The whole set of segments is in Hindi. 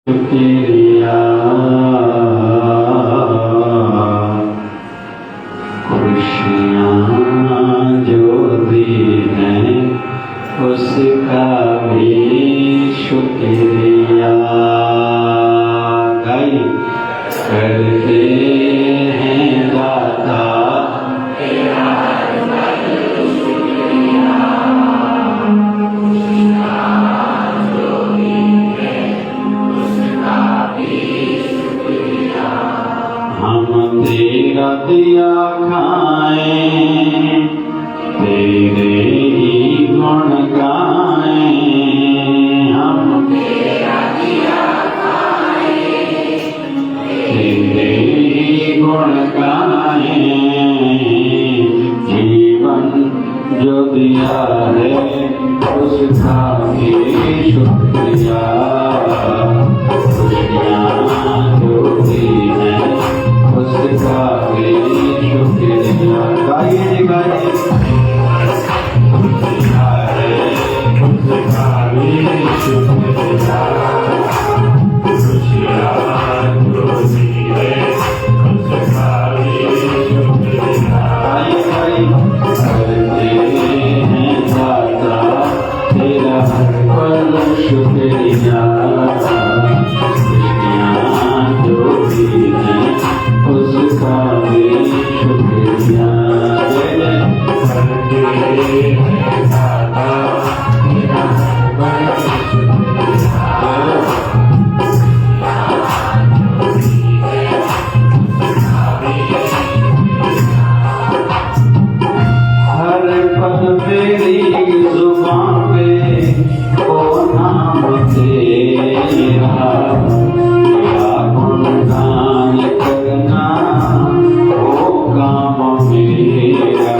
शुक्रिया खुशियाँ जो दी हैं उसका भी शुक्रिया गाइए करते हैं दाता हम तेरा दिया खाएं तेरे ही गुण गाएं हम तेरा दिया खाएं तेरे ही गुण गाएं जीवन जो दिया है उसका भी शुक्रिया खुशियाँ जो दी हैं उसका भी शुक्रिया गाइए गाइए उसका भी शुक्रिया खुशियाँ जो दी है उसका भी शुक्रिया गाइए गाइए करते हैं दाता तेरा हर पल शुक्रिया जो दी है उसका भी शुक्रिया करते हैं दाता तेरा हर पल शुक्रिया हर पल मेरी जुबान पे ओ नाम तेरा क्या गुणगान करना ओ काम मेरा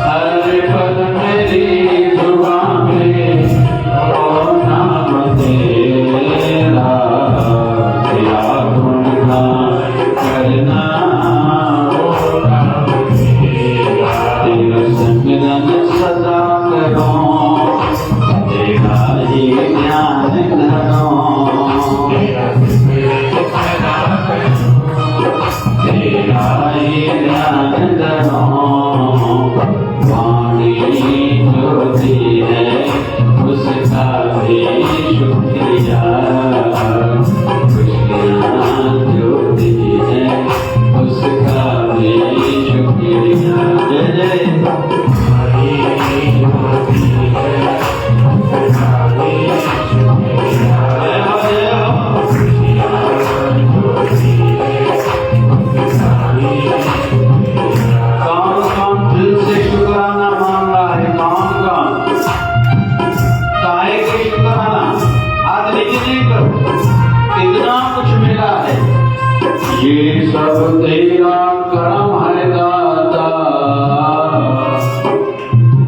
हर पल मेरी जुबान पे ओ नाम तेरा क्या गुणगान करना ओ काम मेरा तेरा सिमरन सदा करो तेरा ही ध्यान धरो तेरा ही ध्यान धरो वाणी जो दी है उसका भी शुक्रिया खुशियाँ जो दी है उसका भी शुक्रिया जय जय ये सब तेरा करम है दाता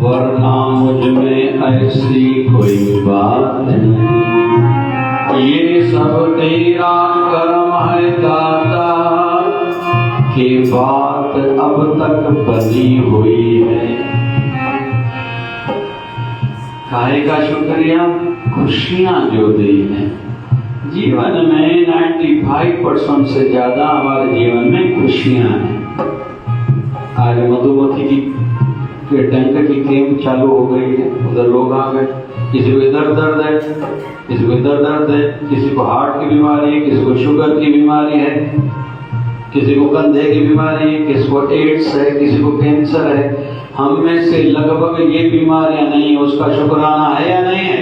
वरना मुझ में ऐसी कोई बात नहीं ये सब तेरा करम है दाता कि बात अब तक बनी हुई है काहे का शुक्रिया खुशियाँ जो दी हैं जीवन में 95% से ज्यादा हमारे जीवन में खुशियां हैं। आज मधुमक्खी की डंक की गेम चालू हो गई है उधर लोग आ गए किसी को इधर दर्द है किसी को इधर दर्द है किसी को हार्ट की बीमारी है किसी को शुगर की बीमारी है किसी को कंधे की बीमारी है किसी को एड्स है किसी को कैंसर है हम में से लगभग ये बीमारियां नहीं है उसका शुक्राना है या नहीं है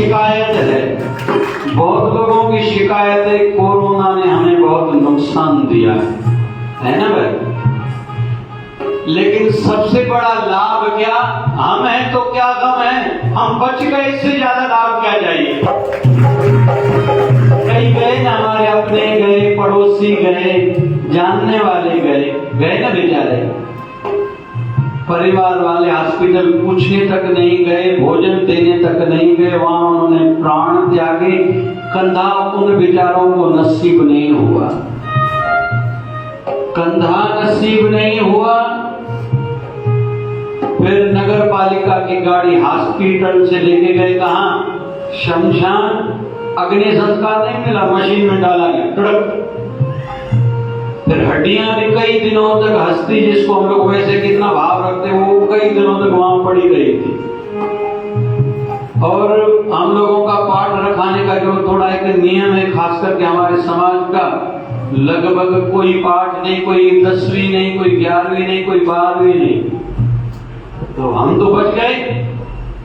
शिकायत है बहुत लोगों की शिकायत है कोरोना ने हमें बहुत नुकसान दिया है ना भाई लेकिन सबसे बड़ा लाभ क्या हम हैं तो क्या गम है हम बच गए इससे ज्यादा लाभ क्या चाहिए कई गए ना हमारे अपने गए पड़ोसी गए जानने वाले गए ना बेचारे परिवार वाले हॉस्पिटल पूछने तक नहीं गए भोजन देने तक नहीं गए वहां उन्होंने प्राण त्यागे कंधा उन बेचारों को नसीब नहीं हुआ कंधा नसीब नहीं हुआ फिर नगर पालिका की गाड़ी हॉस्पिटल से लेके गए कहाँ, शमशान। अग्नि संस्कार नहीं मिला, मशीन में डाला गया टड़क। फिर हड्डियां भी कई दिनों तक, हस्ती जिसको हम लोग वैसे कितना भाव रखते वो कई दिनों तक वहां पड़ी रही थी। और हम लोगों का पाठ रखाने का जो थोड़ा एक नियम है, खास करके हमारे समाज का, लगभग कोई पाठ नहीं, कोई 10वीं नहीं, कोई 11वीं नहीं, कोई 12वीं नहीं। तो हम तो बच गए।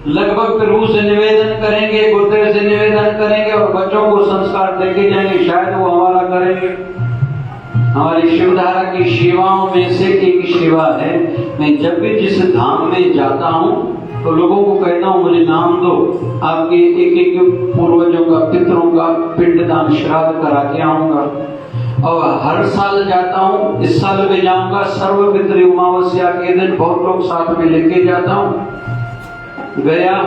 लगभग फिर रूह से निवेदन करेंगे, गुरुदेव से निवेदन करेंगे और बच्चों को संस्कार देके जाएंगे, शायद वो हमारा करेंगे। हमारी शिवधारा की सेवाओं में से एक सेवा है, मैं जब भी जिस धाम में जाता हूँ तो लोगों को कहता हूँ मुझे नाम दो, आपके एक एक पूर्वजों का, पितरों का पिंडदान श्राद्ध करा के आऊंगा। और हर साल जाता हूँ, इस साल भी जाऊंगा, सर्वपितृ अमावस्या के दिन बहुत लोग साथ में लेके जाता हूँ। गया,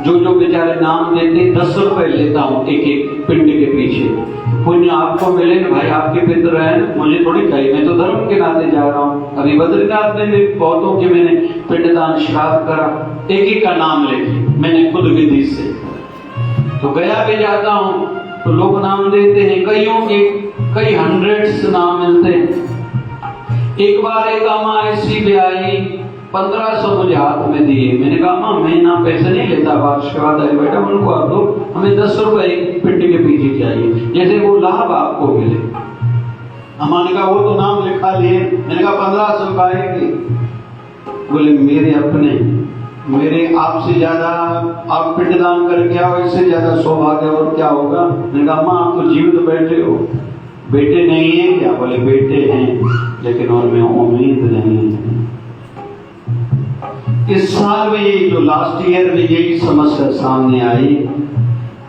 जो बेचारे नाम देते 10 रुपए लेता हूँ एक एक पिंड के पीछे। पुण्य आपको मिले भाई, आपके पितर हैं, मुझे थोड़ी चाहिए, मैं तो धर्म के नाते जा रहा हूँ। अभी बद्रीनाथ में भी बहुतों के मैंने पिंडदान श्राद्ध करा, एक एक का नाम लेके मैंने खुद विधि से। तो गया भी जाता हूँ तो लोग नाम देते हैं, कईयों के कई हंड्रेड्स नाम मिलते हैं। एक बार एक अम्मा ऐसी भी आई, 1500 मुझे हाथ में दिए। मैंने कहा माँ मैं ना पैसे नहीं लेता, वार्षिकवाद है बेटा, उनको आप दो, हमें 10 रुपए पिंड के पीछे चाहिए, जैसे वो लाभ आपको मिले। अम्मा ने कहा वो तो नाम लिखा लिए। मैंने कहा 1500 का है। बोले मेरे अपने, मेरे आपसे ज्यादा आप पिंडदान करके आओ, इससे ज्यादा सौभाग्य और क्या होगा। मैंने कहा माँ आप तो जीवित बैठे हो, बेटे नहीं है क्या? बोले बेटे हैं लेकिन उनमें उम्मीद नहीं है। इस साल में जो लास्ट ईयर में यही समस्या सामने आई,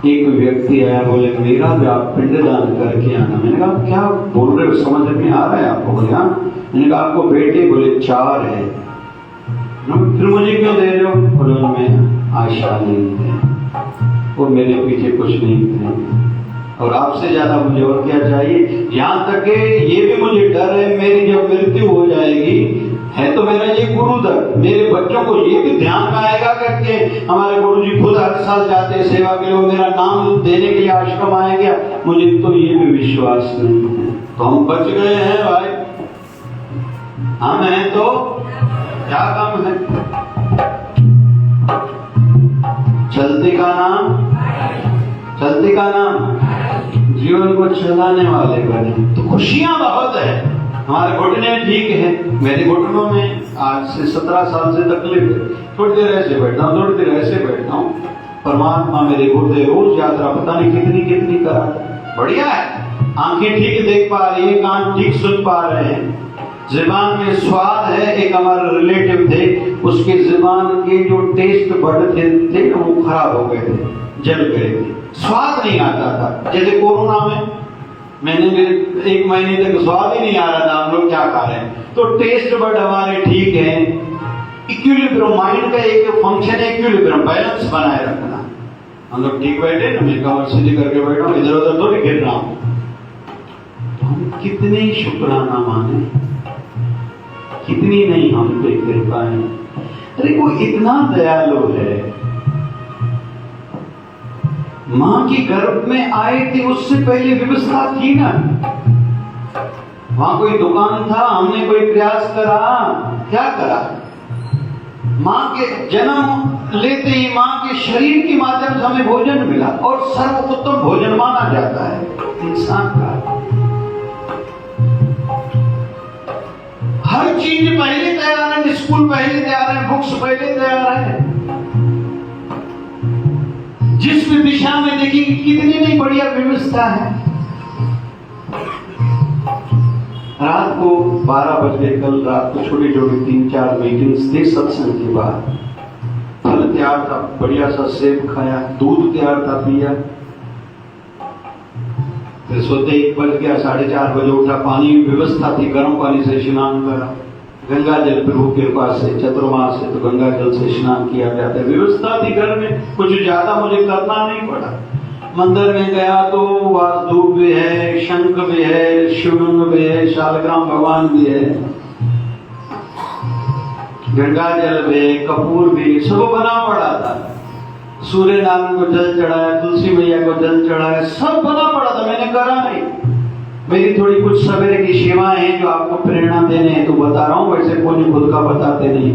एक व्यक्ति आया, बोले मेरा भी आप पिंडदान करके आना। मैंने कहा क्या बोल रहे हो, समझ में आ रहा है आपको? बोले हाँ। मैंने कहा आपको बेटे? बोले 4 है। फिर मुझे क्यों दे रहे हो? बोले उनमें आशा नहीं है, वो मेरे पीछे कुछ नहीं थे और आपसे ज्यादा मुझे और क्या चाहिए। यहाँ तक कि ये भी मुझे डर है मेरी जब मृत्यु हो जाएगी, है तो मेरा ये गुरुदर, मेरे बच्चों को ये भी ध्यान में आएगा करके हमारे गुरुजी खुद हर साल जाते हैं सेवा के लिए, मेरा नाम देने के लिए आश्रम आएगा, मुझे तो ये भी विश्वास नहीं है। तो हम बच गए हैं भाई, हम हैं तो क्या कम है। चलते का नाम, चलते का नाम, जीवन को चलाने वाले बने तो खुशियां बहुत है। हमारे घुटने ठीक है, मेरे घुटनों में आज से 17 साल से तकलीफ है, थोड़ी देर ऐसे बैठता हूँ, थोड़ी देर ऐसे बैठता हूँ। परमात्मा मेरे गुरुदेव रोज यात्रा पता नहीं कितनी कितनी करा, बढ़िया है। आंखें ठीक देख पा रही है, कान ठीक सुन पा रहे हैं, ज़ुबान में स्वाद है। एक हमारे रिलेटिव थे, उसके ज़ुबान के जो टेस्ट बड थे वो खराब हो गए थे, जल गए थे, स्वाद नहीं आता था। जैसे कोरोना में मैंने 1 महीने तक स्वाद ही नहीं आ रहा था, हम लोग क्या खा रहे हैं। तो टेस्ट बड हमारे ठीक है। इक्विलिब्रियम, माइंड का एक फंक्शन है इक्विलिब्रियम, बैलेंस बनाए रखना। हम लोग ठीक बैठे ना, मैं कमर सीधी करके बैठा हूँ, इधर उधर थोड़ी गिर रहा हूँ। तो हम कितने शुक्राना माने, कितनी नहीं हम पे कृपा है। अरे वो इतना दयालु है। मां की गर्भ में आए थे, उससे पहले व्यवस्था थी ना, वहां कोई दुकान था, हमने कोई प्रयास करा, क्या करा? मां के जन्म लेते ही मां के शरीर के माध्यम से हमें भोजन मिला और सर्वोत्तम भोजन माना जाता है इंसान का। हर चीज पहले तैयार है, स्कूल पहले तैयार है, बुक्स पहले तैयार है। जिस भी दिशा में देखिए कितनी नहीं बढ़िया व्यवस्था है। रात को 12 बजे, कल रात को छोटी छोटी 3-4 मीटिंग्स थी सत्संग के बाद। फल तैयार था, बढ़िया सा सेब खाया, दूध तैयार था पिया। फिर सोते 1 बज गया, 4:30 बजे उठा, पानी व्यवस्था थी, गर्म पानी से स्नान करा। गंगा जल प्रभु कृपा से चतुर्मास से तो गंगा जल से स्नान किया जाता है, व्यवस्था थी घर में, कुछ ज्यादा मुझे करना नहीं पड़ा। मंदिर में गया तो वासधूप भी है, शंख भी है, शिवलिंग भी है, शालग्राम भगवान भी है। गंगा जल भी, कपूर भी, सब बना पड़ा था। सूर्य नारायण को जल चढ़ाया, तुलसी मैया को जल चढ़ाया, सब बना पड़ा था, मैंने करा नहीं। मेरी थोड़ी कुछ सवेरे की सेवाएं हैं जो आपको प्रेरणा देने हैं तो बता रहा हूँ, वैसे पुण्य खुद का बताते नहीं।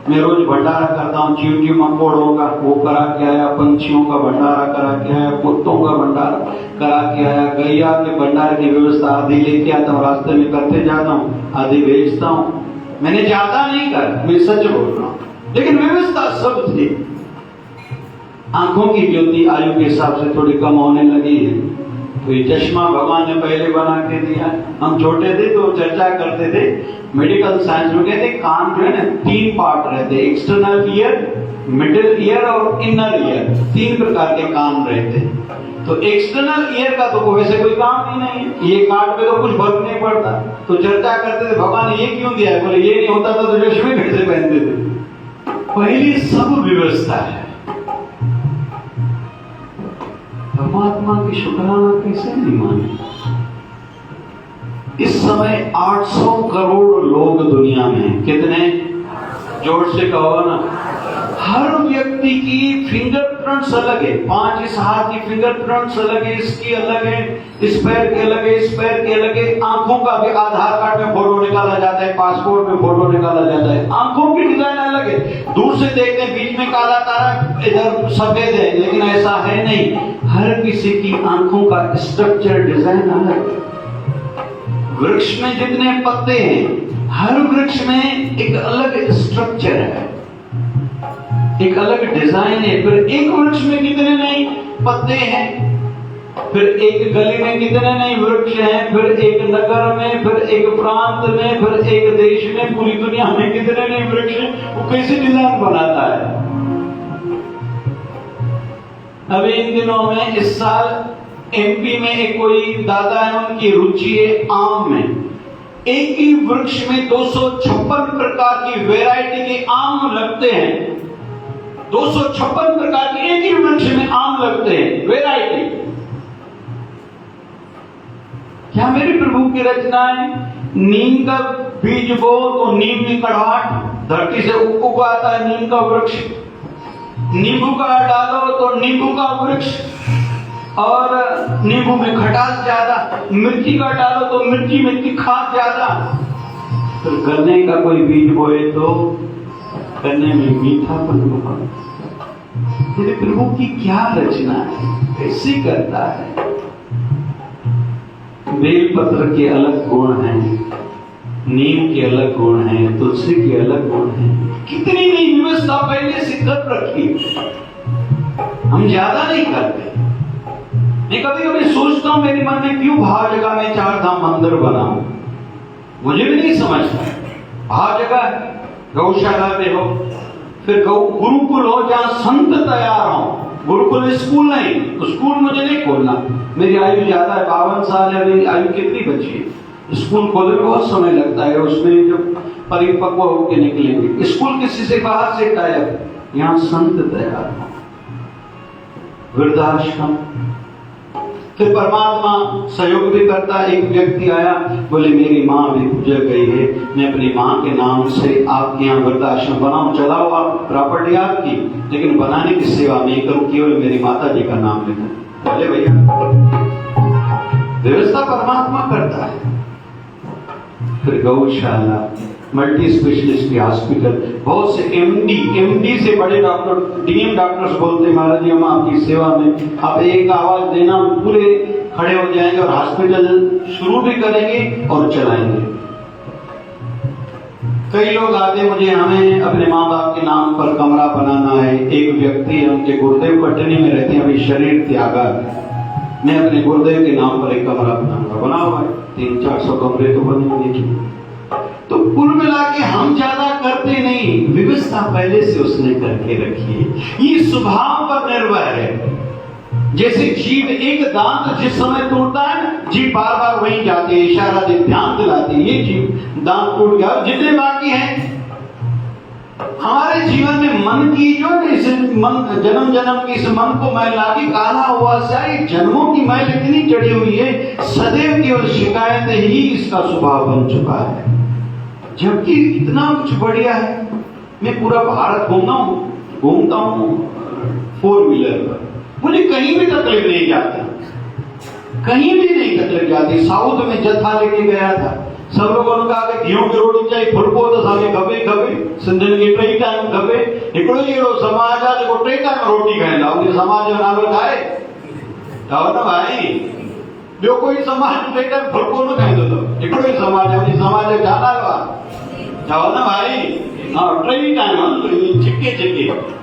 मैं रोज भंडारा करता हूँ, चींटी मकोड़ों का वो करा के आया, पंछियों का भंडारा करा के आया, कुत्तों का भंडारा करा के आया, गैया के भंडारे की व्यवस्था आधी लेके आता हूँ, रास्ते में करते जाता हूँ, आधी बेचता हूँ। मैंने ज्यादा नहीं कर, मैं सच बोल रहा हूँ, लेकिन व्यवस्था सब थी। आंखों की ज्योति आयु के हिसाब से थोड़ी कम होने लगी है, तो ये चश्मा भगवान ने पहले बना के दिया। हम छोटे थे तो चर्चा करते थे, मेडिकल साइंस में कहते कान जो है ना 3 पार्ट रहते, एक्सटर्नल ईयर, मिडिल ईयर और इनर ईयर, 3 प्रकार के कान रहते। तो एक्सटर्नल ईयर का तो वैसे कोई काम ही नहीं है, ये कान पे तो कुछ फर्क नहीं पड़ता। तो चर्चा करते थे भगवान ये क्यों दिया है, बोले ये नहीं होता था तो चश्मे कैसे पहनते थे। पहली सब व्यवस्था है। परमात्मा की शुक्राना कैसे नहीं माने। इस समय 800 करोड़ लोग दुनिया में, कितने, जोर से कहो ना। हर व्यक्ति की फिंगरप्रिंट्स अलग है, 5 इस हाथ की फिंगरप्रिंट्स अलग है, इसकी अलग है, इस पैर के अलग है, इस पैर के अलग है। आंखों का भी आधार कार्ड में फोटो निकाला जाता है, पासपोर्ट में फोटो निकाला जाता है, आंखों की डिजाइन अलग है। दूर से देखते हैं बीच में काला तारा, इधर सफेद है, लेकिन ऐसा है नहीं। हर किसी की आंखों का स्ट्रक्चर डिजाइन अलग। वृक्ष में जितने पत्ते हैं, हर वृक्ष में एक अलग स्ट्रक्चर है, एक अलग डिजाइन है। फिर एक वृक्ष में कितने नहीं पत्ते हैं, फिर एक गली में कितने नहीं वृक्ष हैं, फिर एक नगर में, फिर एक प्रांत में, फिर एक देश में, पूरी दुनिया में कितने नहीं वृक्ष हैं। वो कैसे डिजाइन बनाता है। अभी इन दिनों में इस साल एमपी में एक कोई दादा है, उनकी रुचि है आम में। एक ही वृक्ष में 256 प्रकार की वैरायटी के आम लगते हैं। 256 प्रकार के एक ही वृक्ष में आम लगते हैं, वैरायटी। क्या मेरे प्रभु की रचना है। नीम का बीज बो तो नीम की कड़वाहट, धरती से उगाता है नीम का वृक्ष। नींबू का डालो तो नींबू का वृक्ष, और नींबू में खटास ज्यादा। मिर्ची का डालो तो मिर्ची में तीखास ज्यादा। तो गन्ने का कोई बीज बोए तो गन्ने में मीठापन होगा। तेरे प्रभु की क्या रचना है, कैसे करता है। बेलपत्र के अलग गुण हैं, नीम के अलग गुण हैं, तुलसी के अलग गुण हैं। कितनी नई व्यवस्था पहले से कर रखी, हम ज्यादा नहीं करते। मैं कभी कभी सोचता हूं मेरे मन में क्यों भाव जगह में 4 धाम मंदिर बनाऊं, मुझे भी नहीं समझता। भाव जगह गौशाला में हो, फिर गुरुकुल हो जहां संत तैयार हो। गुरुकुल स्कूल नहीं, तो स्कूल मुझे नहीं खोलना। मेरी आयु ज्यादा है, 52 साल है, मेरी आयु कितनी बची है। स्कूल खोलने में बहुत समय लगता है, उसमें जो परिपक्व होकर निकलेंगे। स्कूल किसी से बाहर से टाइप, यहाँ संत तैयार हो। वृद्धाश्रम, फिर परमात्मा सहयोग भी करता है। एक व्यक्ति आया, बोले मेरी माँ भी गुजर गई है, मैं अपनी माँ के नाम से आपके यहाँ वृद्धाश्रम बनाऊं। चलाओ, आप प्रॉपर्टी आपकी, लेकिन बनाने की सेवा मैं करूं, केवल मेरी माता जी का नाम लेना। बोले भैया, व्यवस्था परमात्मा करता है। फिर गौशाला, मल्टी स्पेशलिस्ट हॉस्पिटल, बहुत से एमडी से बड़े डॉक्टर, डीएम डॉक्टर्स बोलते महाराज जी हम आपकी सेवा में, आप एक आवाज देना पूरे खड़े हो जाएंगे और हॉस्पिटल शुरू भी करेंगे और चलाएंगे। कई लोग आते मुझे, हमें अपने माँ बाप के नाम पर कमरा बनाना है। एक व्यक्ति है, उनके गुरुदेव पटनी में रहते हैं, अभी शरीर त्यागा, मैं अपने गुरुदेव के नाम पर एक कमरा बनाऊंगा। बना हुआ है, 300-400 कमरे तो बने देखिए। तो कुल मिला के हम ज्यादा करते नहीं, व्यवस्था पहले से उसने करके रखी है। ये स्वभाव पर निर्भर है। जैसे जीव एक दांत जिस समय टूटता है, जीव बार बार वहीं जाती है, इशारा दे, ध्यान दिलाती है, ये जीव दांत टूट गया, जितने बाकी हैं। हमारे जीवन में मन की जो इस मन, जन्म जन्म की इस मन को मैल लागी, काला हुआ सा जन्मों की मैल इतनी चढ़ी हुई है, सदैव केवल शिकायत ही इसका स्वभाव बन चुका है। जबकि इतना कुछ बढ़िया है। मैं पूरा भारत घूमता हूँ 4 व्हीलर पर, मुझे कहीं भी तकलीफ नहीं जाती, कहीं भी नहीं तकलीफ जाती। साउथ में जत्था लेके गया था, सब लोगों ने कहा कि गेहूं की रोटी चाहिए, फुलको तो सागे खपे सिंधियुनि खे 3 टाइम खपे। हिकिड़ो ई अहिड़ो समाज आहे जेको 3 टाइम रोटी खाईंदा, उन समाज जो नालो छा आहे? चओ न भाई, ॿियो कोई समाज 3 टाइम फुलको न खाईंदो अथव, हिकिड़ो ई समाज आहे, उन समाज जो छा नालो आहे? चओ न भाई, हाँ 3 टाइम छिके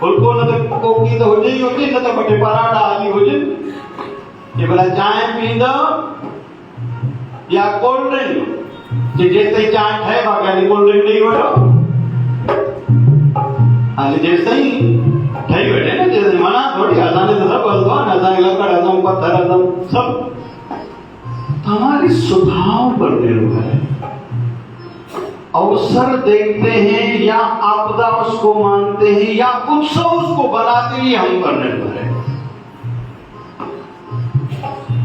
फुलको न त कोकी त हुजे ई हुजे, न त 2 पराठा आदि हुजनि। ये भला चांहि पींदो या कोल्ड ड्रिंक, जेसिताईं चांहि ठहे बाक़ी कोल्ड ड्रिंक ॾेई वठो, हाली जेसिताईं ठही वेठे न, जेसिताईं मना थोड़ी, असांजे त सभु हलंदो आहे न, असांखे लकड़ हथऊं, पत्थर हथऊं, सब हमारे स्वभाव पर निर्भर है। अवसर देखते हैं या आपदा उसको मानते हैं या उत्सव उसको बनाते ही हम पर निर्भर है।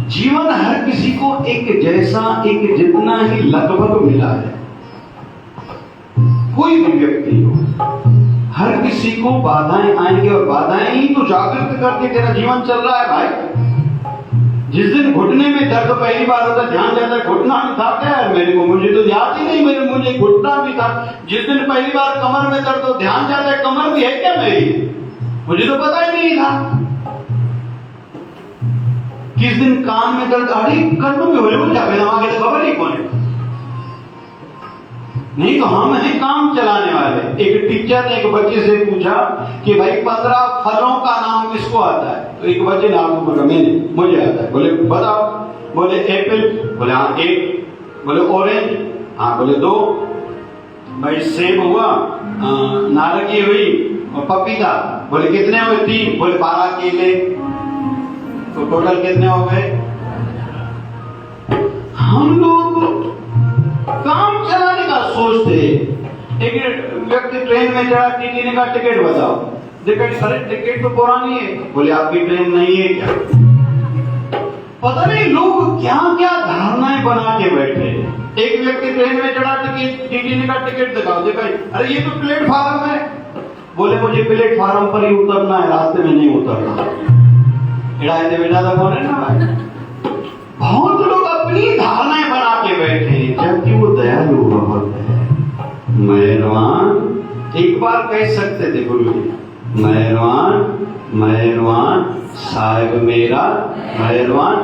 जीवन हर किसी को एक जैसा, एक जितना ही लगभग मिला है। कोई भी व्यक्ति हो, हर किसी को बाधाएं आएंगे और बाधाएं ही तो जागृत करके तेरा जीवन चल रहा है भाई। जिस दिन घुटने में दर्द पहली बार होता, ध्यान जाता है घुटना भी था क्या है मेरे को, मुझे तो याद ही नहीं, मुझे घुटना भी था। जिस दिन पहली बार कमर में दर्द हो, ध्यान जाता है कमर भी है क्या मेरी, मुझे तो पता ही नहीं था। किस दिन कान में दर्द, अरे कन्नों में हो जाए, हमारे तो खबर ही कौन है, नहीं तो हम हैं काम चलाने वाले। एक टीचर ने एक बच्चे से पूछा कि भाई 15 फलों का नाम किसको आता है, तो एक बच्चे ने आपको बोला मैंने, मुझे आता है। बोले बताओ, बोले एप्पल, बोले हाँ 1, बोले ऑरेंज, हाँ बोले 2, भाई सेब हुआ, नारंगी हुई और पपीता, बोले कितने हुए? 3, बोले 12 केले, तो टोटल कितने हो गए? हम लोग काम चलाने का सोचते। एक व्यक्ति ट्रेन में चढ़ा, टीटी ने कहा टिकट बताओ, टिकट तो पुरानी है, बोले आपकी ट्रेन नहीं है क्या? पता नहीं लोग क्या क्या धारणाएं बना के बैठे। एक व्यक्ति ट्रेन में चढ़ा, टीटी ने कहा टिकट दिखाओ, देखा अरे ये तो प्लेटफार्म है, बोले मुझे प्लेटफार्म पर ही उतरना है, रास्ते में नहीं उतरना। बेटा था बोले ना भाई, बहुत लोग अपनी धारणाएं बना के बैठे हैं, जबकि वो दयालु बहुत है, मेहरबान। एक बार कह सकते थे गुरु जी, मेहरबान साहिब मेरा मेहरबान,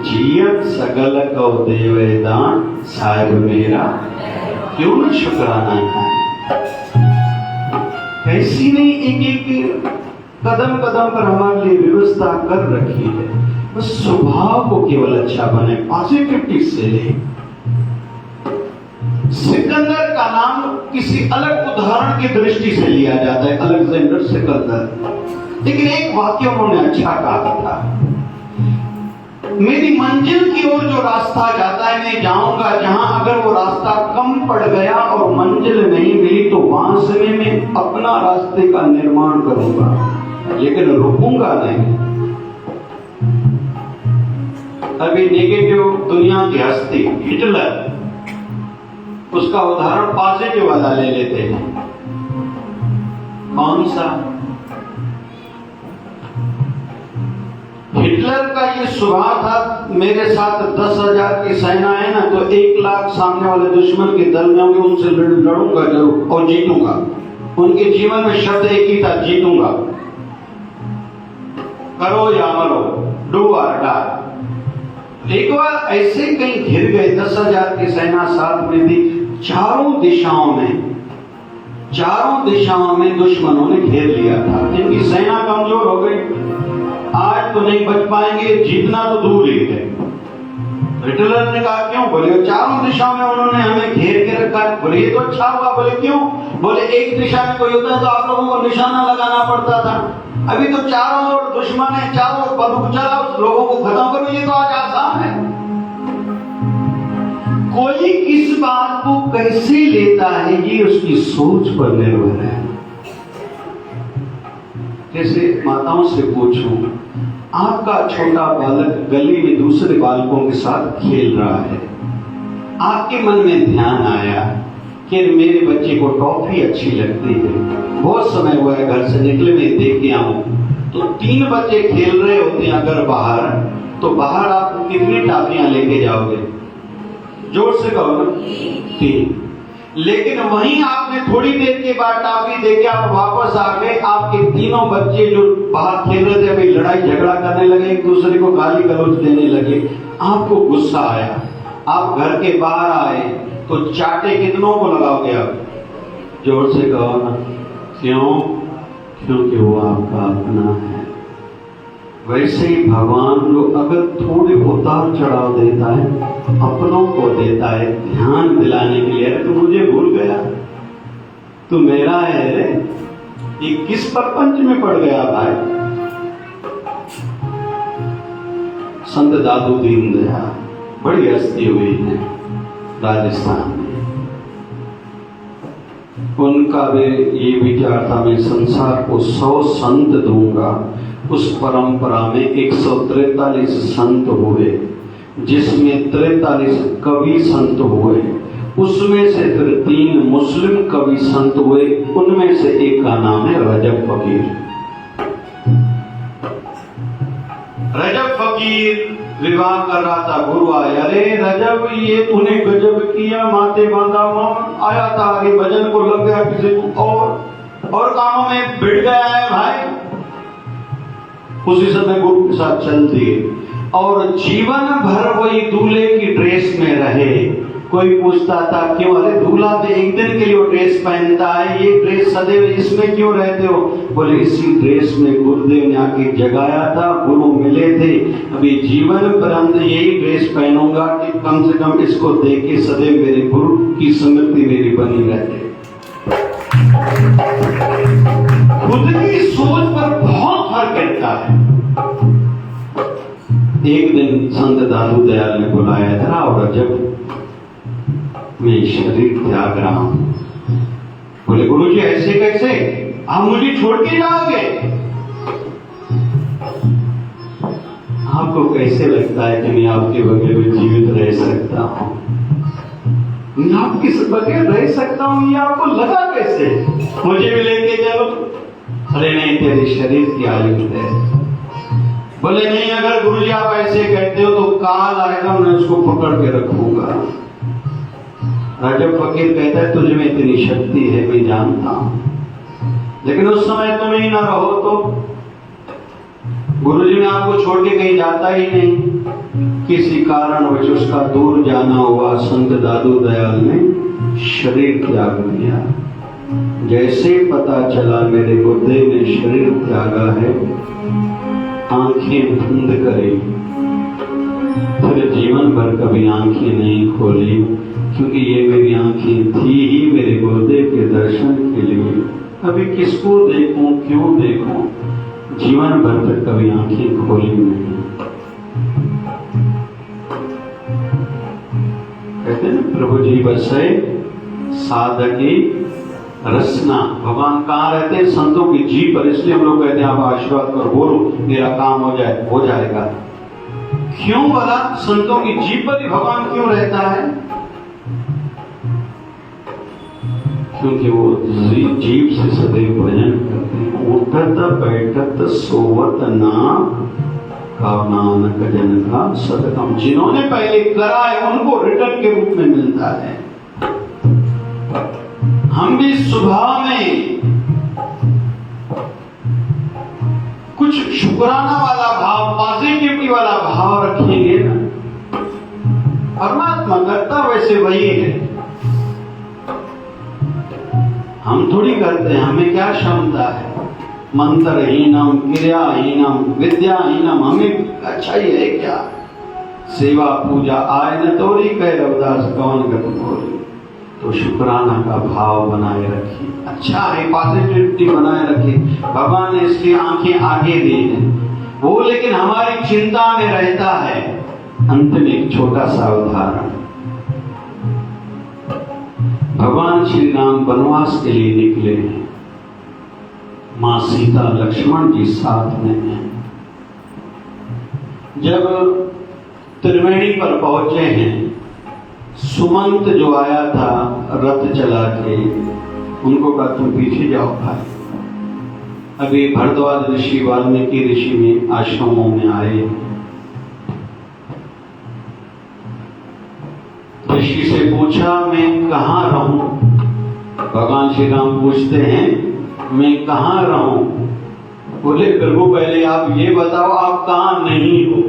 जियत सगल को देवे दान, साहिब मेरा क्यों न शुक्राना है। कैसी नहीं एक कदम कदम पर हमारे लिए व्यवस्था कर रखी है, बस स्वभाव को केवल अच्छा बने, पॉजिटिविटी से ले। सिकंदर का नाम किसी अलग उदाहरण की दृष्टि से लिया जाता है, अलेक्जेंडर सिकंदर, लेकिन एक वाक्य उन्होंने अच्छा कहा था, मेरी मंजिल की ओर जो रास्ता जाता है मैं जाऊंगा, जहां अगर वो रास्ता कम पड़ गया और मंजिल नहीं मिली तो वहां से मैं अपना रास्ते का निर्माण करूंगा, लेकिन रुकूंगा नहीं। अभी नेगेटिव दुनिया की हस्ती हिटलर, उसका उदाहरण पॉजिटिव वाला ले लेते हैं। कौन सा? हिटलर का ये स्वभाव था, मेरे साथ 10,000 की सेना है ना, तो 1 लाख सामने वाले दुश्मन के दल में होंगे, उनसे लड़ूंगा जरूर और जीतूंगा। उनके जीवन में शब्द एक ही था, जीतूंगा, करो या मरो, डू और डाई। एक बार ऐसे कहीं घिर गए, 10,000 की सेना साथ में थी, चारों दिशाओं में दुश्मनों ने घेर लिया था, इनकी सेना कमजोर हो गई, आज तो नहीं बच पाएंगे, जीतना तो दूर ही है। हिटलर ने कहा क्यों? बोले चारों दिशाओं में उन्होंने हमें घेर के रखा है। बोले ये तो अच्छा हुआ। बोले क्यों? बोले एक दिशा में कोई होता है तो आप लोगों को निशाना लगाना पड़ता था, अभी तो चारों ओर दुश्मन है, चारों ओर बंदूक चलाओ, लोगों को खत्म करो, ये तो आज आसान है। कोई किस बात को कैसे लेता है ये उसकी सोच पर निर्भर है। जैसे माताओं से पूछूं, आपका छोटा बालक गली में दूसरे बालकों के साथ खेल रहा है, आपके मन में ध्यान आया कि मेरे बच्चे को टॉफी अच्छी लगती है, बहुत समय हुआ है घर से निकले, मैं देख के आऊं तो 3 बच्चे खेल रहे होते हैं अगर बाहर, तो बाहर आप कितनी टॉफियां लेके जाओगे? जोर से कहो ना, 3। लेकिन वहीं आपने थोड़ी देर के बाद टॉफी देके आप वापस आ गए, आपके तीनों बच्चे जो बाहर खेल रहे थे अभी लड़ाई झगड़ा करने लगे, एक दूसरे को गाली गलौज देने लगे। आपको गुस्सा आया, आप घर के बाहर आए तो चाटे कितनों को लगाओगे आप? जोर से कहो ना। क्यों? क्योंकि वो आपका अपना है। वैसे ही भगवान जो अगर थोड़े उतार चढ़ाव देता है, अपनों को देता है ध्यान दिलाने के लिए, तू मुझे भूल गया, तू मेरा है रे, ये किस प्रपंच में पड़ गया भाई? संत दादू दीन दयाल बड़ी हस्ती हुई है राजस्थान में। उनका भी ये विचार था, मैं संसार को 100 संत दूंगा। उस परंपरा में 143 संत हुए, जिसमें 43 कवि संत हुए, उसमें से फिर 3 मुस्लिम कवि संत हुए। उनमें से एक का नाम है रजब फकीर। रजब फकीर विवाह कर रहा था, गुरु आया, अरे रजब ये तूने गजब किया, माथे बांधा आया था, अरे भजन को लग गया किसी को और कामों में भिड़ गया है भाई। उसी समय गुरु के साथ चल दिए और जीवन भर वही दूल्हे की ड्रेस में रहे। कोई पूछता था क्यों? अरे दूल्हा तो एक दिन के लिए वो ड्रेस पहनता है, ये ड्रेस सदैव इसमें क्यों रहते हो? बोले इसी ड्रेस में गुरुदेव ने आके जगाया था, गुरु मिले थे, अभी जीवन पर्यंत यही ड्रेस पहनूंगा कि कम से कम इसको देख के सदैव मेरे गुरु की स्मृति मेरी बनी रहे। खुद की सोच पर बहुत फर्क पड़ता है। एक दिन संत दादू दयाल ने बुलाया था और जब मैं शरीर त्याग रहा हूं, बोले गुरुजी ऐसे कैसे, आप मुझे छोड़ के जाओगे? आपको कैसे लगता है कि मैं आपके बगैर जीवित रह सकता हूं? मैं आपके बगैर रह सकता हूं, ये आपको लगा कैसे? मुझे भी लेके चलो। अरे नहीं, तेरे शरीर की आयु है। बोले नहीं, अगर गुरुजी आप ऐसे कहते हो तो काल आएगा, मैं उसको पकड़ के रखूंगा। रजब फकीर कहता है तुझ में इतनी शक्ति है, मैं जानता हूं, लेकिन उस समय तुम ही ना रहो तो गुरुजी ने आपको छोड़ के कहीं जाता ही नहीं। किसी कारणवश उसका दूर जाना हुआ, संत दादू दयाल ने शरीर त्याग दिया। जैसे पता चला मेरे गुरुदेव ने शरीर त्यागा है, आंखें बंद करी, फिर जीवन भर कभी आंखें नहीं खोली, क्योंकि ये मेरी आंखें थी ही मेरे गुरुदेव के दर्शन के लिए। अभी किसको देखूं, क्यों देखूं? जीवन भर फिर कभी आंखें खोली नहीं। कहते हैं ना, प्रभु जी बसे साधकी रसना। भगवान कहाँ रहते हैं? संतों की जी पर। इसलिए हम लोग कहते हैं आप आशीर्वाद कर, बोलो मेरा काम हो जाए, हो जाएगा। क्यों बोला? संतों की जी पर ही भगवान क्यों रहता है? क्योंकि वो जीव से सदैव भजन करते हैं। उठत बैठत सोवत ना नानक जन का सतकम। जिन्होंने पहले करा है उनको रिटर्न के रूप में मिलता है। हम भी स्वभाव में कुछ शुक्राना वाला भाव, पॉजिटिविटी वाला भाव रखेंगे ना, परमात्मा करता वैसे वही है। हम थोड़ी करते हैं, हमें क्या क्षमता है? मंत्रहीनम क्रियाहीनम विद्याहीनम, हमें अच्छा ही है क्या? सेवा पूजा आय न तोरी कह रविदास कौन गत बोली। तो शुक्राना का भाव बनाए रखिए, अच्छा है, पॉजिटिविटी बनाए रखिए। भगवान ने इसकी आंखें आगे दी हैं वो, लेकिन हमारी चिंता में रहता है। अंत में एक छोटा सा उदाहरण, भगवान श्री राम वनवास के लिए निकले हैं, मां सीता लक्ष्मण जी साथ में हैं। जब त्रिवेणी पर पहुंचे हैं सुमंत जो आया था रथ चला के, उनको कहा तुम पीछे जाओ भाई। अभी भरद्वाज ऋषि वाल्मीकि ऋषि में आश्रमों में आए, ऋषि से पूछा मैं कहाँ रहूं। भगवान श्री राम पूछते हैं मैं कहाँ रहूं। बोले प्रभु पहले आप ये बताओ आप कहाँ नहीं हो।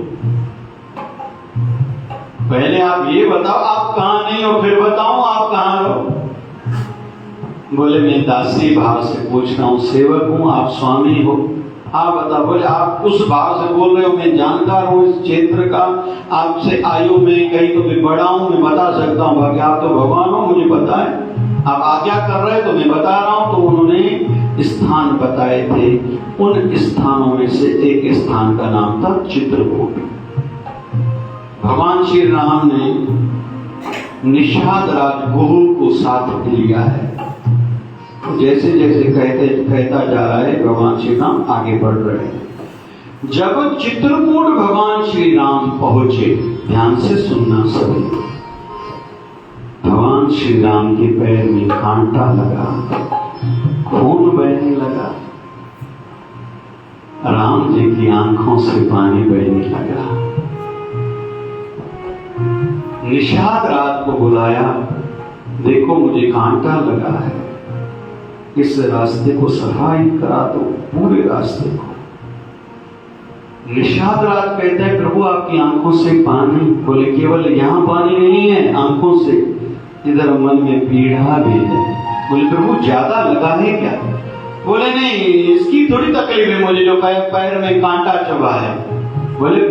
पहले आप ये बताओ आप कहाँ नहीं हो, फिर बताओ आप कहाँ रहो। बोले मैं दासी भाव से पूछ रहा हूँ, सेवक हूँ, आप स्वामी हो, आप बताओ। बोले आप उस भाव से बोल रहे हो, मैं जानकार हूँ इस क्षेत्र का, आपसे आयु में कहीं तो भी बड़ा हूँ, मैं बता सकता हूँ। बाकी आप तो भगवान हो, मुझे पता है, आप आज्ञा कर रहे हो तो मैं बता रहा हूँ। तो उन्होंने स्थान बताए थे, उन स्थानों में से एक स्थान का नाम था चित्रकूट। भगवान श्री राम ने निषाद राज गुरु को साथ लिया है। जैसे जैसे कहता जा रहा है भगवान श्री राम आगे बढ़ रहे हैं। जब चित्रकूट भगवान श्री राम पहुंचे, ध्यान से सुनना सभी, भगवान श्री राम के पैर में कांटा लगा, खून बहने लगा, राम जी की आंखों से पानी बहने लगा। निषाद रात को बुलाया, देखो मुझे कांटा लगा है, इस रास्ते को सफाई करा दो, पूरे रास्ते को। निषाद रात कहता है प्रभु आपकी आंखों से पानी। बोले केवल यहाँ पानी नहीं है आंखों से, इधर मन में पीड़ा भी है। बोले प्रभु ज्यादा लगा है क्या? बोले नहीं, इसकी थोड़ी तकलीफ है मुझे जो पैर में कांटा चुभा है। बोले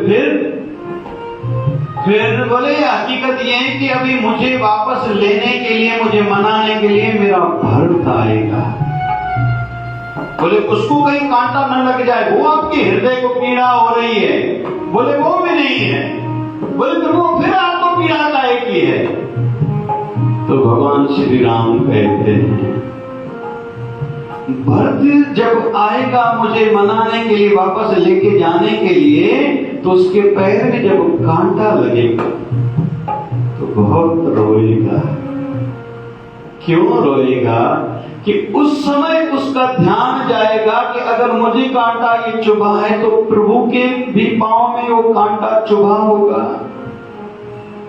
फिर बोले हकीकत ये है कि अभी मुझे वापस लेने के लिए, मुझे मनाने के लिए मेरा भक्त आएगा। बोले उसको कहीं कांटा न लग जाए, वो आपके हृदय को पीड़ा हो रही है। बोले वो भी नहीं है। बोले प्रभु फिर आपको पीड़ा काहे की है? तो भगवान श्री राम कहते हैं भक्त जब आएगा मुझे मनाने के लिए, वापस लेके जाने के लिए, तो उसके पैर में जब कांटा लगेगा तो बहुत रोएगा। क्यों रोएगा? कि उस समय उसका ध्यान जाएगा कि अगर मुझे कांटा ये चुभा है तो प्रभु के भी पांव में वो कांटा चुभा होगा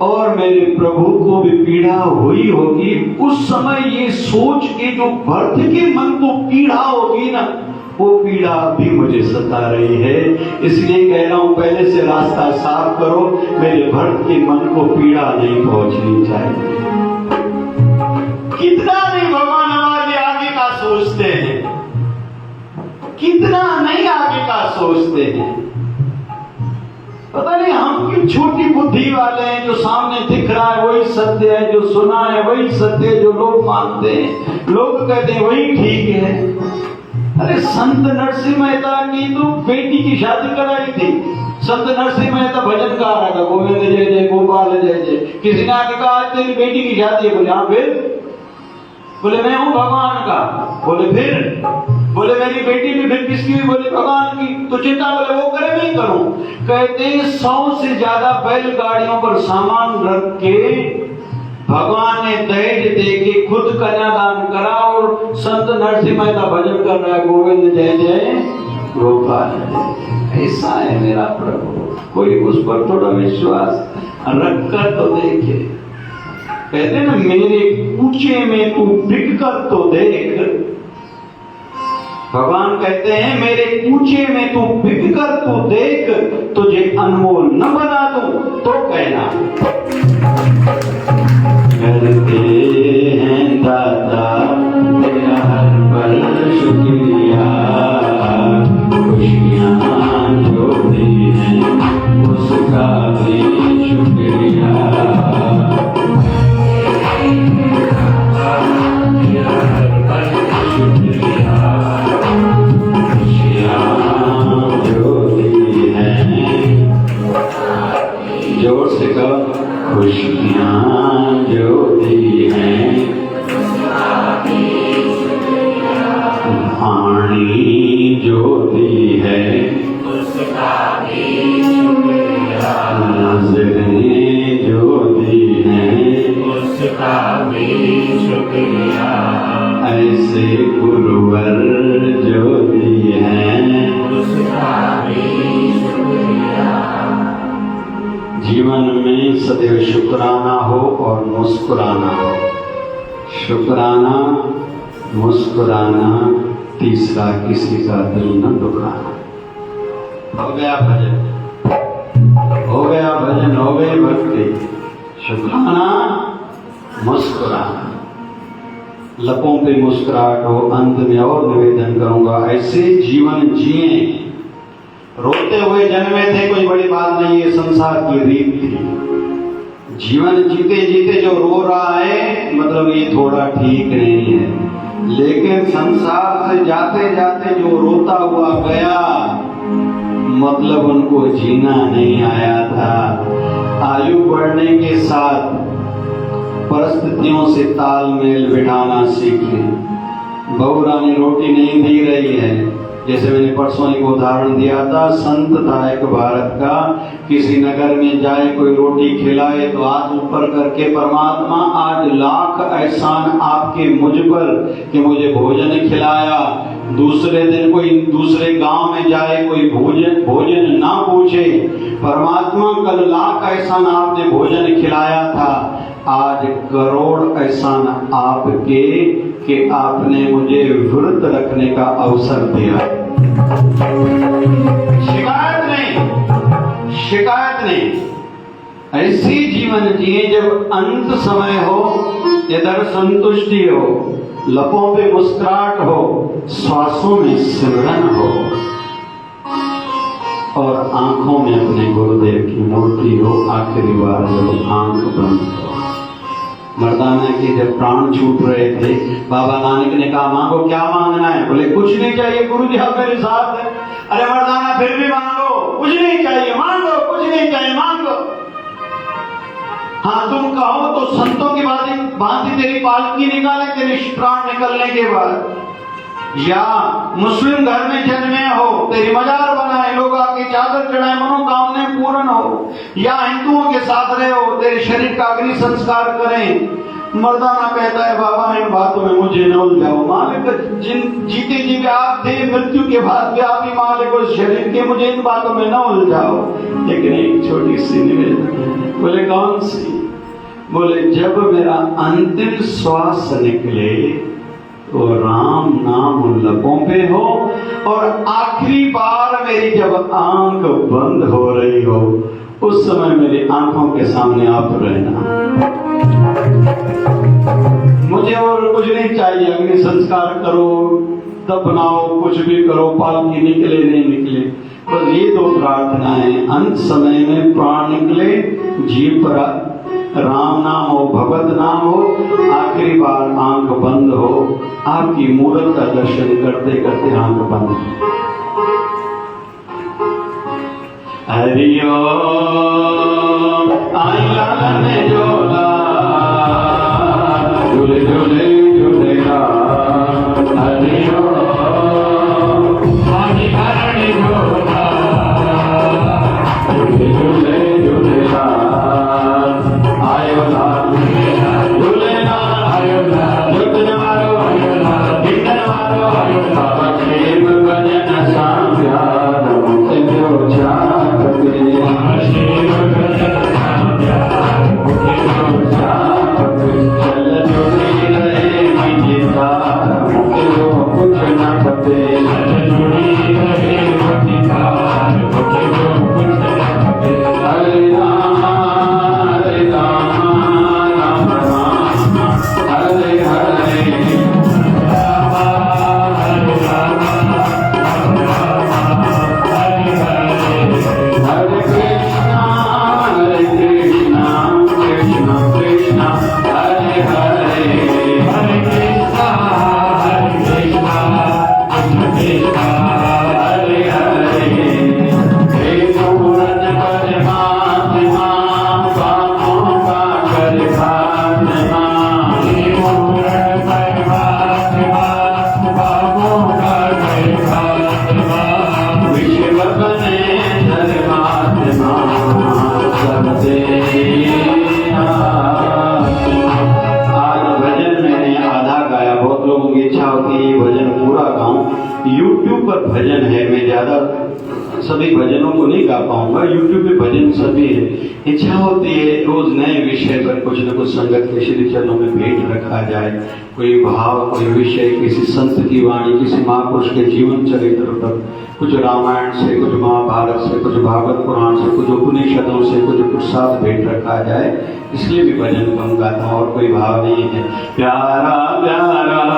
और मेरे प्रभु को भी पीड़ा हुई होगी। उस समय ये सोच के जो भक्त के मन को पीड़ा होगी ना, वो पीड़ा भी मुझे सता रही है। इसलिए कह रहा हूं पहले से रास्ता साफ करो, मेरे भक्त के मन को पीड़ा नहीं पहुंचनी चाहिए। कितना नहीं भगवान हमारे आगे का सोचते हैं, कितना नहीं आगे का सोचते हैं। पता नहीं हम क्यों छोटी बुद्धि वाले हैं, जो सामने दिख रहा है वही सत्य है, जो सुना है वही सत्य है, जो लोग मानते हैं, लोग कहते हैं वही ठीक है। अरे संत नरसिंह मेहता की तो बेटी की शादी कराई थी। संत नरसिंह मेहता भजन गा रहा था, गोविंद जय जय गोपाल जय जय। किसी ने आके कहा आज तेरी बेटी की शादी है। बोले हाँ फिर? बोले मैं हूँ भगवान का। बोले फिर? बोले मेरी बेटी भी फिर किसकी हुई? बोले भगवान की। तो चिंता बोले वो करे मैं करूं। कहते हैं 100 से ज्यादा बैलगाड़ियों पर सामान रख के भगवान ने दहेज दे के खुद कन्यादान करा और संत नरसिंह मेहता भजन कर रहा है, गोविंद जय जय गोपाल। ऐसा है मेरा प्रभु, कोई उस पर थोड़ा विश्वास रखकर तो देखे। कहते हैं ना मेरे कूचे में तू बिक कर तो देख। भगवान कहते हैं मेरे कूचे में तू बिक कर तू देख, तुझे अनमोल न बना दूं तो कहना। करते हैं दाता तेरा हर पल शुक्रिया, खुशियाँ जो दी हैं उसका भी शुक्रिया। जोर से कहो खुशियाँ जो दी हैं, वाणी जो दी है, नजरें जो दी हैं उसका भी शुक्रिया, ऐसे गुरुवर जो दिए हैं उसका भी शुक्रिया। जीवन में सदैव शुक्राना हो और मुस्कुराना हो। शुक्राना, मुस्कुराना, तीसरा किसी का दिल न दुखाना। हो गया भजन, हो गया भजन, हो गई भक्ति। शुक्राना, मुस्कुराना, लपों पे मुस्कुराहट हो। अंत में और निवेदन करूंगा, ऐसे जीवन जिए। रोते हुए जन्मे थे, कोई बड़ी बात नहीं, ये संसार की रीत थी। जीवन जीते जीते जो रो रहा है, मतलब ये थोड़ा ठीक नहीं है। लेकिन संसार से जाते जाते जो रोता हुआ गया, मतलब उनको जीना नहीं आया था। आयु बढ़ने के साथ परिस्थितियों से तालमेल बिठाना सीखे। बहू रानी रोटी नहीं दे रही है, जैसे मैंने परसों एक उदाहरण दिया था। संत था एक भारत का, किसी नगर में जाए, कोई रोटी खिलाए तो हाथ ऊपर करके, परमात्मा आज लाख एहसान आपके मुझ पर कि मुझे भोजन खिलाया। दूसरे दिन कोई दूसरे गांव में जाए, कोई भोजन ना पूछे, परमात्मा कल लाख एहसान आपने भोजन खिलाया था, आज करोड़ एहसान आपके कि आपने मुझे व्रत रखने का अवसर दिया। शिकायत नहीं, शिकायत नहीं। ऐसी जीवन जिए जब अंत समय हो, इधर संतुष्टि हो, लपों पे मुस्कुराहट हो, श्वासों में सिमरन हो और आंखों में अपने गुरुदेव की मूर्ति हो। आखिरी बार जब आंख बंद हो। मर्दाना के जब प्राण छूट रहे थे, बाबा नानक ने कहा मांगो, क्या मांगना है? बोले कुछ नहीं चाहिए गुरु जी, आप मेरे साथ है। अरे मर्दाना फिर भी मांगो। कुछ नहीं चाहिए, मांगो। कुछ नहीं चाहिए, मांगो। हाँ तुम कहो तो संतों की भांति तेरी पालकी निकाले तेरे प्राण निकलने के बाद, या मुस्लिम घर में जन्मे हो, तेरी मजार बनाए, लोग आके चादर चढ़ाए, मनोकामनाएं पूर्ण हो, या हिंदुओं के साथ रहे हो, तेरे शरीर का अग्नि संस्कार करें। मर्दाना कहता है बाबा इन बातों में मुझे न उलझाओ। मालिक जीते जी भी आप थे, मृत्यु के बाद भी आप ही मालिक उस शरीर के, मुझे इन बातों में न उलझाओ। लेकिन एक छोटी सी निवेदन। बोले कौन सी? बोले जब मेरा अंतिम श्वास निकले तो राम नाम लबों पे हो, और आखिरी बार मेरी जब आंख बंद हो रही हो, उस समय मेरी आंखों के सामने आप रहना। मुझे और कुछ नहीं चाहिए। अग्नि संस्कार करो, दफनाओ, कुछ भी करो, पालकी निकले नहीं निकले, बस ये दो प्रार्थना है। अंत समय में प्राण निकले, जीव पर राम नाम हो, भगवत नाम हो, आखिरी बार आंख बंद हो, आपकी मूर्त का दर्शन करते करते आंख बंद हो। हरिओ आइला ने जोला, झूले झूले झूलेगा। हरिओ पानी भरने झोला, झूले झूले झूलेगा। आयो लाल झूले लाल, आयो लाल झूले मारो, आयो लाल झूले मारो, आयो लाल शिव भजन सांध्यान मुझे जो चाहते, शिव भजन सांध्यान मुझे जो चाहते। चल जुड़ी रहे मुझे तार, मुझे जो कुछ न पते। चल जुड़ी रहे मुझे तार, मुझे जो कुछ न पते। हरे राम हरे राम राम राम हरे हरे, राम हरे राम राम राम हरे हरे। हरे कृष्णा कृष्णा कृष्णा हरे हरे, हरे कृष्णा कृष्ण कृष्ण हरे हरे। हे पूर्ण परमात्मा पापों का कर खात्मा, हे पूर्ण परमात्मा पापों का कर खात्मा। विश्व बने धर्मात्मा सबसे आत्मा। पर भजन है, मैं ज़्यादा सभी भजनों को नहीं गा पाऊंगा, यूट्यूब पे भजन सभी है। इच्छा होती है रोज नए विषय पर कुछ न कुछ संगत के श्री चरणों में भेंट रखा जाए, कोई भाव, कोई विषय, किसी संत की वाणी, किसी महापुरुष के जीवन चरित्र पर, कुछ रामायण से, कुछ महाभारत से, कुछ भागवत पुराण से, कुछ उपनिषदों से, कुछ प्रसाद भेंट रखा जाए, इसलिए भी भजन कम गाता हूँ और कोई भाव नहीं है। प्यारा प्यारा